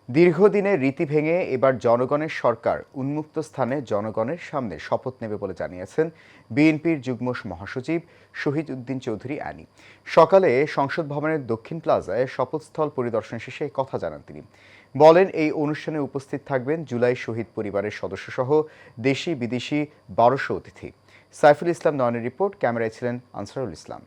দীর্ঘদিনের রীতি ভেঙে এবার জনগণের সরকার উন্মুক্ত স্থানে জনগণের সামনে শপথ নেবে বলে জানিয়েছেন বিএনপির যুগ্ম মহাসচিব শহীদ উদ্দিন চৌধুরী অ্যানি। সকালে সংসদ ভবনের দক্ষিণ প্লাজায় শপথস্থল পরিদর্শন শেষে এই কথা জানান তিনি। বলেন, এই অনুষ্ঠানে উপস্থিত থাকবেন জুলাই শহীদ পরিবারের সদস্যসহ দেশি বিদেশি ১২০০ অতিথি। সাইফুল ইসলাম নয়নের রিপোর্ট, ক্যামেরায় ছিলেন আনসারুল ইসলাম।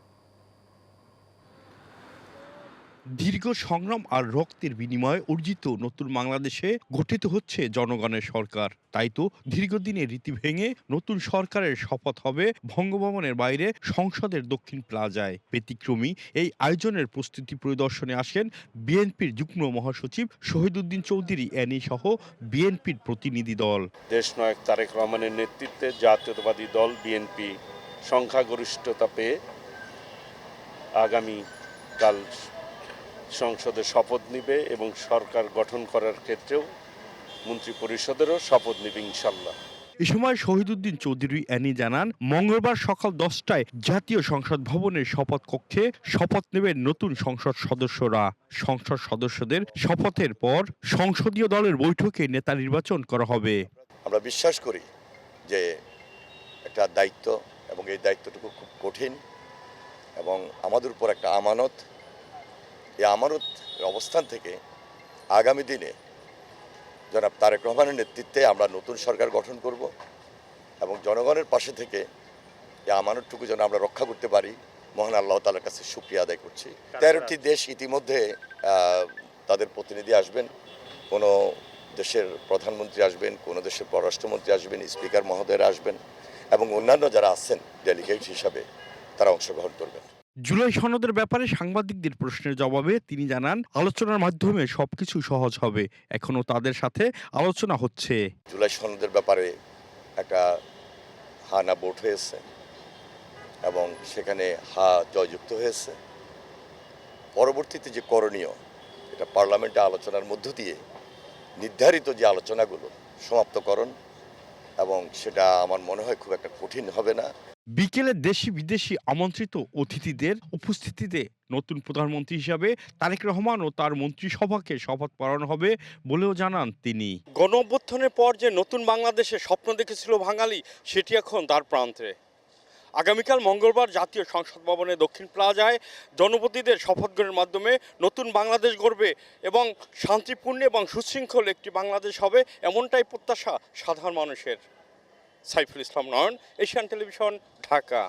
দীর্ঘ সংগ্রাম আর রক্তের বিনিময়ে অর্জিত নতুন বাংলাদেশে গঠিত হচ্ছে জনগণের সরকার। তাই তো দীর্ঘদিনের রীতি ভেঙে নতুন সরকারের শপথ হবে বঙ্গভবনের বাইরে সংসদের দক্ষিণ প্লাজায়। ব্যতিক্রমী এই আয়োজনের প্রস্তুতি পরিদর্শনে আসেন বিএনপির যুগ্ম মহাসচিব শহীদ উদ্দিন চৌধুরী অ্যানি সহ বিএনপির প্রতিনিধি দল। দেশনায়ক তারেক রহমানের নেতৃত্বে জাতীয়তাবাদী দল বিএনপি সংখ্যাগরিষ্ঠতা পেয়ে আগামীকাল সংসদে শপথ নিবে এবং সরকার গঠন করার ক্ষেত্রেও মন্ত্রিপরিষদেরও শপথ নিবে ইনশাল্লাহ। এ সময় শহীদ উদ্দিন চৌধুরী অ্যানি জানান, মঙ্গলবার সকাল 10টায় জাতীয় সংসদ ভবনের শপথ কক্ষে শপথ নেবেন নতুন সংসদ সদস্যরা। সংসদ সদস্যদের শপথের পর সংসদীয় দলের বৈঠকে নেতা নির্বাচন করা হবে। আমরা বিশ্বাস করি যে একটা দায়িত্ব এবং এই দায়িত্বটুকু খুব কঠিন এবং আমাদের উপর একটা আমানত। এই আমানত অবস্থান থেকে আগামী দিনে জনাব তারেক রহমানের নেতৃত্বে আমরা নতুন সরকার গঠন করব এবং জনগণের পাশে থেকে এই আমানতটুকু যেন আমরা রক্ষা করতে পারি, মহান আল্লাহ তাআলার কাছে শুকরিয়া আদায় করছি। 13টি দেশ ইতিমধ্যে তাদের প্রতিনিধি আসবেন, কোনো দেশের প্রধানমন্ত্রী আসবেন, কোনো দেশের পররাষ্ট্রমন্ত্রী আসবেন, স্পিকার মহোদয়রা আসবেন এবং অন্যান্য যারা আছেন ডেলিগেট হিসাবে তারা অংশগ্রহণ করবেন। জুলাই সনদের ব্যাপারে সাংবাদিকদের প্রশ্নের জবাবে তিনি জানান, আলোচনার মাধ্যমে সবকিছু সহজ হবে। এখনো তাদের সাথে আলোচনা হচ্ছে। জুলাই সনদের ব্যাপারে একটা হা না ভোট হয়েছে এবং সেখানে হা জয়যুক্ত হয়েছে। পরবর্তীতে যে করণীয়, এটা পার্লামেন্টে আলোচনার মধ্য দিয়ে নির্ধারিত যে আলোচনাগুলো সমাপ্তকরণ, এবং সেটা আমার মনে হয় খুব একটা কঠিন হবে না। বিকেলে দেশি বিদেশি আমন্ত্রিত অতিথিদের উপস্থিতিতে নতুন প্রধানমন্ত্রী হিসাবে তারেক রহমান ও তার মন্ত্রিসভাকে শপথ পড়ানো হবে বলেও জানান তিনি। গণঅভ্যুত্থানের পর যে নতুন বাংলাদেশের স্বপ্ন দেখেছিল বাঙালি, সেটি এখন দ্বার প্রান্তে। আগামীকাল মঙ্গলবার জাতীয় সংসদ ভবনে দক্ষিণ প্লাজায় জনপ্রতিনিধিদের শপথ গ্রহণের মাধ্যমে নতুন বাংলাদেশ গড়বে এবং শান্তিপূর্ণ এবং সুশৃঙ্খল একটি বাংলাদেশ হবে, এমনটাই প্রত্যাশা সাধারণ মানুষের। সাইফুল ইসলাম নয়ন, এশিয়ান টেলিভিশন, ঢাকা।